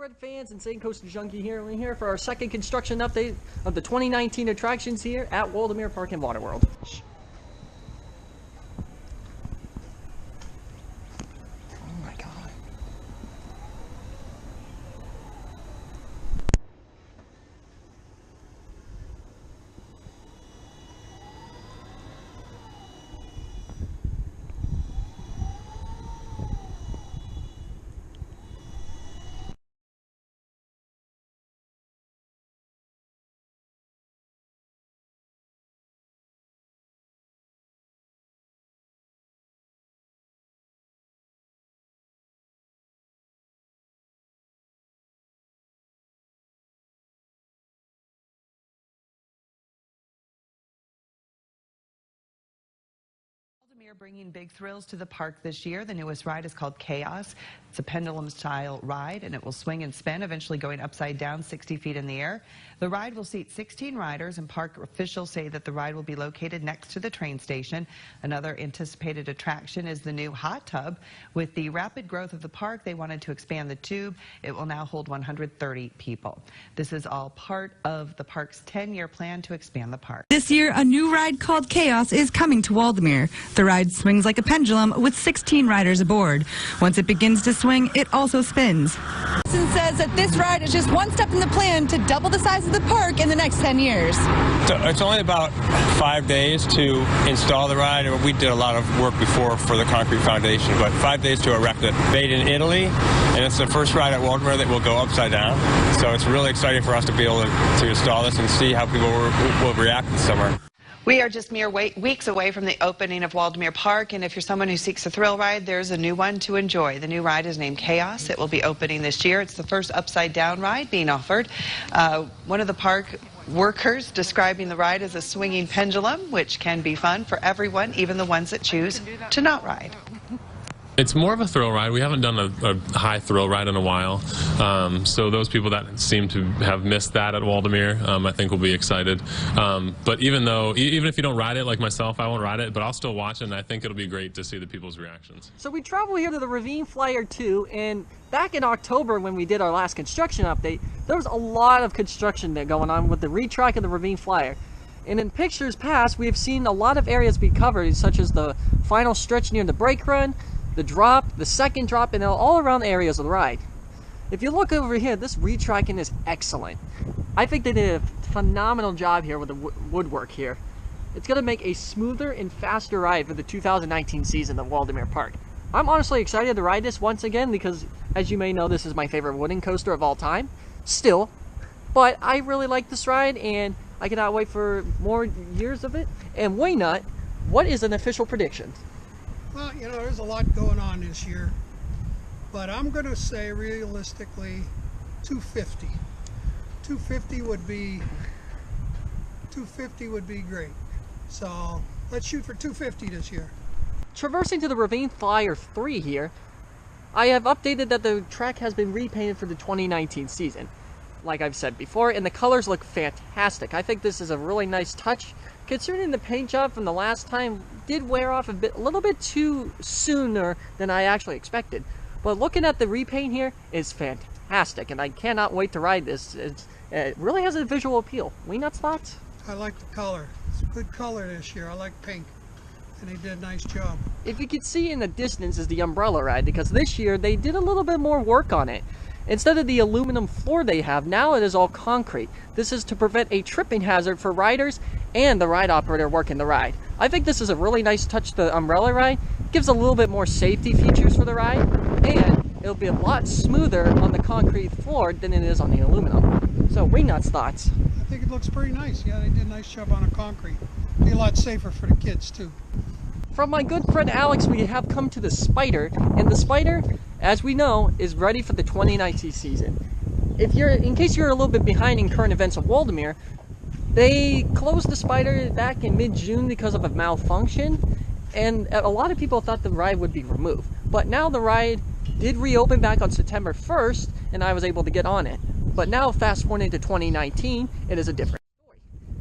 Fred fans and St. Coast Junkie here. We're here for our second construction update of the 2019 attractions here at Waldameer Park and Water World. Oh my god. Waldameer bringing big thrills to the park this year. The newest ride is called Chaos. It's a pendulum-style ride, and it will swing and spin, eventually going upside down 60 feet in the air. The ride will seat 16 riders, and park officials say that the ride will be located next to the train station. Another anticipated attraction is the new hot tub. With the rapid growth of the park, they wanted to expand the tube. It will now hold 130 people. This is all part of the park's 10-year plan to expand the park. This year, a new ride called Chaos is coming to Waldameer. The ride swings like a pendulum with 16 riders aboard. Once it begins to swing, it also spins. Says that this ride is just one step in the plan to double the size of the park in the next 10 years. It's only about 5 days to install the ride. We did a lot of work before for the concrete foundation, but 5 days to erect it. Made in Italy, and it's the first ride at Waldameer that will go upside down. So it's really exciting for us to be able to install this and see how people will react this summer. We are just mere weeks away from the opening of Waldameer Park, and if you're someone who seeks a thrill ride, there's a new one to enjoy. The new ride is named Chaos. It will be opening this year. It's the first upside-down ride being offered. One of the park workers describing the ride as a swinging pendulum, which can be fun for everyone, even the ones that choose to not ride. It's more of a thrill ride. We haven't done a high thrill ride in a while, so those people that seem to have missed that at Waldameer, I think will be excited. But even if you don't ride it, like myself, I won't ride it, but I'll still watch it, and I think it'll be great to see the people's reactions. So we travel here to the Ravine Flyer 2, and back in October when we did our last construction update, there was a lot of construction there going on with the retrack of the Ravine Flyer. And in pictures past, we have seen a lot of areas be covered, such as the final stretch near the brake run, the drop, the second drop, and all around the areas of the ride. If you look over here, this retracking is excellent. I think they did a phenomenal job here with the woodwork here. It's going to make a smoother and faster ride for the 2019 season of Waldameer Park. I'm honestly excited to ride this once again because, as you may know, this is my favorite wooden coaster of all time. Still, but I really like this ride and I cannot wait for more years of it. And Waynut, what is an official prediction? Well, you know, there's a lot going on this year, but I'm going to say realistically 250. 250 would be great. So let's shoot for 250 this year. Traversing to the Ravine Flyer 3 here, I have updated that the track has been repainted for the 2019 season, like I've said before, and the colors look fantastic. I think this is a really nice touch, considering the paint job from the last time did wear off a little bit too sooner than I actually expected. But looking at the repaint here is fantastic, and I cannot wait to ride this. It really has a visual appeal. Waynut's thoughts? I like the color. It's a good color this year. I like pink, and they did a nice job. If you can see in the distance is the umbrella ride, because this year they did a little bit more work on it. Instead of the aluminum floor they have, now it is all concrete. This is to prevent a tripping hazard for riders and the ride operator working the ride. I think this is a really nice touch to the umbrella ride. It gives a little bit more safety features for the ride, and it'll be a lot smoother on the concrete floor than it is on the aluminum. So, Waynut's thoughts? I think it looks pretty nice. Yeah, they did a nice job on the concrete. Be a lot safer for the kids too. From my good friend Alex, we have come to the Spider, and the Spider, as we know, is ready for the 2019 season. In case you're a little bit behind in current events of Waldameer, they closed the Spider back in mid-June because of a malfunction, and a lot of people thought the ride would be removed. But now the ride did reopen back on September 1st, and I was able to get on it. But now, fast forwarding to 2019, it is a different story.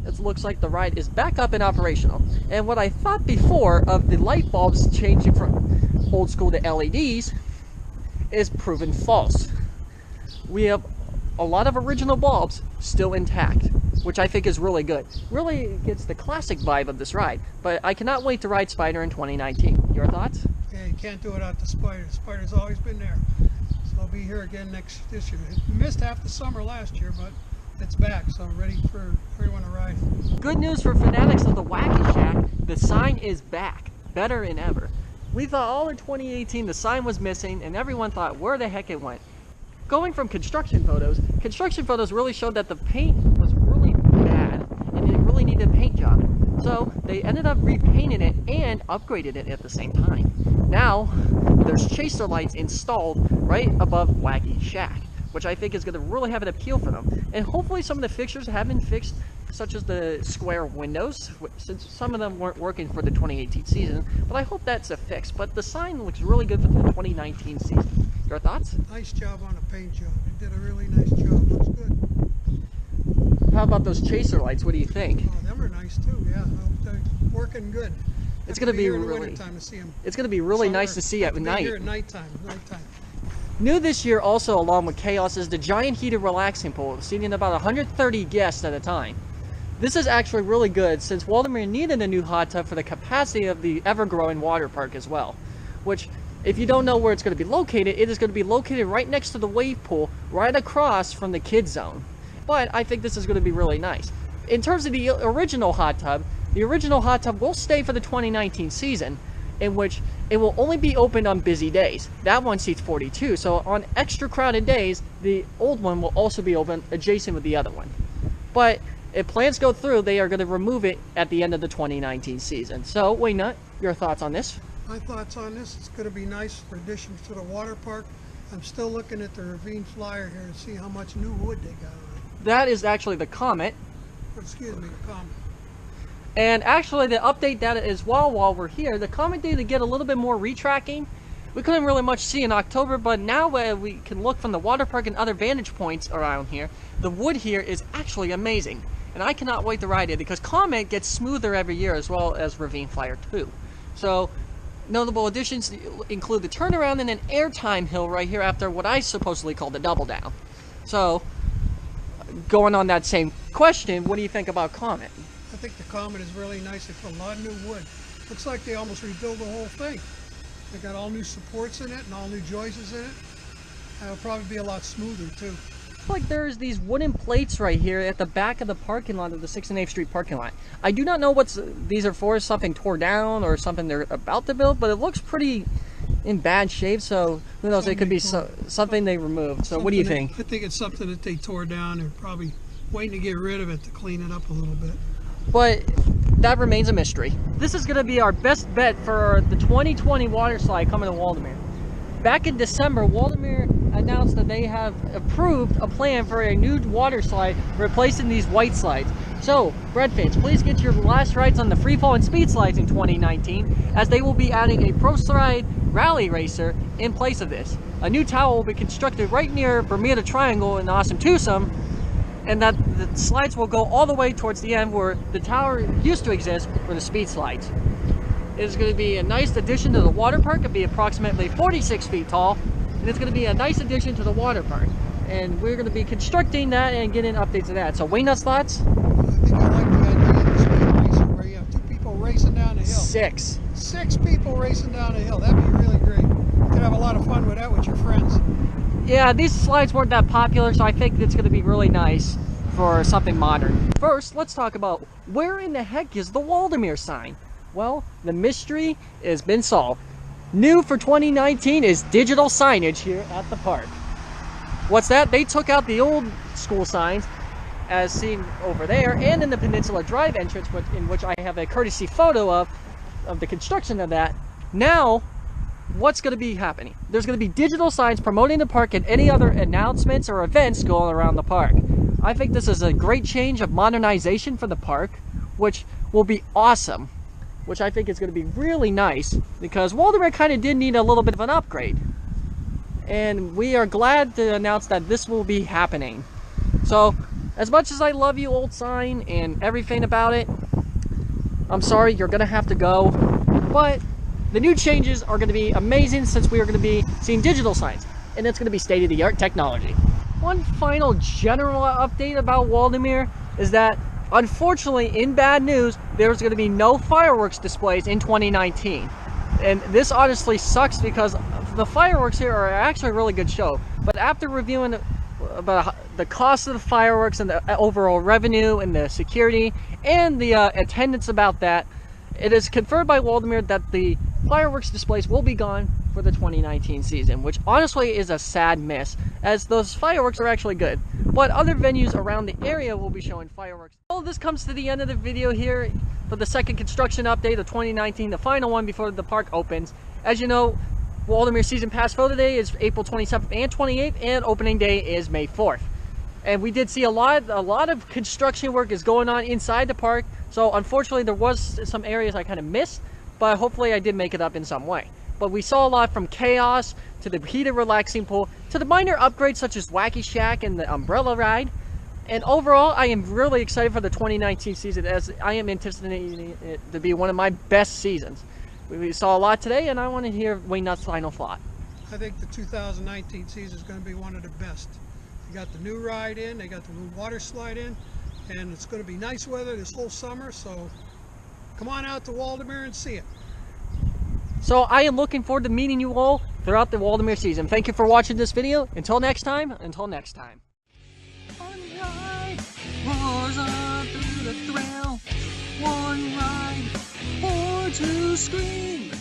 It looks like the ride is back up and operational. And what I thought before of the light bulbs changing from old school to LEDs is proven false. we have a lot of original bulbs still intact, which I think is really good. Really gets the classic vibe of this ride, but I cannot wait to ride Spider in 2019. Your thoughts? Yeah, you can't do it out the Spider. Spider's always been there. So I'll be here again this year. We missed half the summer last year, but it's back, so I'm ready for everyone to ride. Good news for fanatics of the Wacky Shack, the sign is back, better than ever. We thought all in 2018 the sign was missing, and everyone thought where the heck it went. Going from construction photos really showed that the paint was really bad, and it really needed a paint job. So they ended up repainting it and upgraded it at the same time. Now, there's chaser lights installed right above Wacky Shack, which I think is going to really have an appeal for them. And hopefully some of the fixtures have been fixed, such as the square windows, since some of them weren't working for the 2018 season, but I hope that's a fix. But the sign looks really good for the 2019 season. Your thoughts? Nice job on the paint job. They did a really nice job. Looks good. How about those chaser lights? What do you think? Oh, them are nice too, yeah. They're working good. It's going to be here in the really, wintertime to see them. it's going to be really nice to see at night. Here at nighttime. New this year also along with Chaos is the giant heated relaxing pool, seating about 130 guests at a time. This is actually really good since Waldameer needed a new hot tub for the capacity of the ever-growing water park as well. Which, if you don't know where it's going to be located, it is going to be located right next to the wave pool, right across from the kids zone. But I think this is going to be really nice. In terms of the original hot tub will stay for the 2019 season, in which it will only be open on busy days. That one seats 42, so on extra crowded days, the old one will also be open adjacent with the other one. But if plans go through, they are going to remove it at the end of the 2019 season. So, Waynut, your thoughts on this? My thoughts on this, it's going to be nice for addition to the water park. I'm still looking at the ravine flyer here to see how much new wood they got on it. That is actually the Comet. Excuse me, the Comet. And actually, the update that is while we're here, the Comet did get a little bit more retracking. We couldn't really much see in October, but now we can look from the water park and other vantage points around here. The wood here is actually amazing, and I cannot wait to ride it because Comet gets smoother every year as well as Ravine Flyer 2. So, notable additions include the turnaround and an airtime hill right here after what I supposedly call the double down. So, going on that same question, what do you think about Comet? I think the Comet is really nice. They put a lot of new wood. Looks like they almost rebuilt the whole thing. They got all new supports in it and all new joists in it. It'll probably be a lot smoother too. Like there's these wooden plates right here at the back of the parking lot of the 6th and 8th Street parking lot. I do not know what these are for, something tore down or something they're about to build, but it looks pretty in bad shape, so who knows, it could be something they removed. So what do you think? I think it's something that they tore down and probably waiting to get rid of it to clean it up a little bit. But that remains a mystery. This is going to be our best bet for the 2020 water slide coming to Waldameer. Back in December, Waldameer announced that they have approved a plan for a new water slide replacing these white slides. So, Bread fans, please get your last rides on the free fall and speed slides in 2019, as they will be adding a Pro Slide Rally Racer in place of this. A new tower will be constructed right near Bermuda Triangle in Awesome Twosome, and that the slides will go all the way towards the end where the tower used to exist for the speed slides. It is going to be a nice addition to the water park. It'll be approximately 46 feet tall, and it's going to be a nice addition to the water park. And we're going to be constructing that and getting updates of that. So, Waynut's thoughts? I think I like the idea of the speed racer where you have 2 people racing down the hill. 6. 6 people racing down the hill. That'd be really great. You could have a lot of fun with that with your friends. Yeah, these slides weren't that popular, so I think it's going to be really nice for something modern. First, let's talk about where in the heck is the Waldameer sign? Well, the mystery has been solved. New for 2019 is digital signage here at the park. What's that? They took out the old school signs, as seen over there, and in the Peninsula Drive entrance, in which I have a courtesy photo of the construction of that. Now, what's going to be happening? There's going to be digital signs promoting the park and any other announcements or events going around the park. I think this is a great change of modernization for the park, which will be awesome, which I think is going to be really nice, because Waldameer kind of did need a little bit of an upgrade. And we are glad to announce that this will be happening. So, as much as I love you, old sign, and everything about it, I'm sorry, you're going to have to go. But the new changes are going to be amazing, since we are going to be seeing digital signs, and it's going to be state-of-the-art technology. one final general update about Waldameer is that, unfortunately, in bad news, there's going to be no fireworks displays in 2019. And this honestly sucks because the fireworks here are actually a really good show. But after reviewing about the cost of the fireworks and the overall revenue and the security and the attendance about that, it is confirmed by Waldameer that the fireworks displays will be gone for the 2019 season, which honestly is a sad miss, as those fireworks are actually good. But other venues around the area will be showing fireworks. Well, this comes to the end of the video here for the second construction update of 2019, the final one before the park opens. As you know, Waldameer Season Pass photo day is April 27th and 28th, and opening day is May 4th. And we did see a lot of construction work is going on inside the park, so unfortunately there was some areas I kind of missed, but hopefully I did make it up in some way. But we saw a lot from chaos to the heated relaxing pool to the minor upgrades such as Wacky Shack and the umbrella ride. And overall, I am really excited for the 2019 season, as I am anticipating it to be one of my best seasons. We saw a lot today, and I want to hear Waynut's final thought. I think the 2019 season is going to be one of the best. They got the new ride in, they got the new water slide in, and it's going to be nice weather this whole summer, so come on out to Waldameer and see it. So I am looking forward to meeting you all throughout the Waldameer season. Thank you for watching this video. Until next time. One ride roars on through the thrill. One ride, or to scream.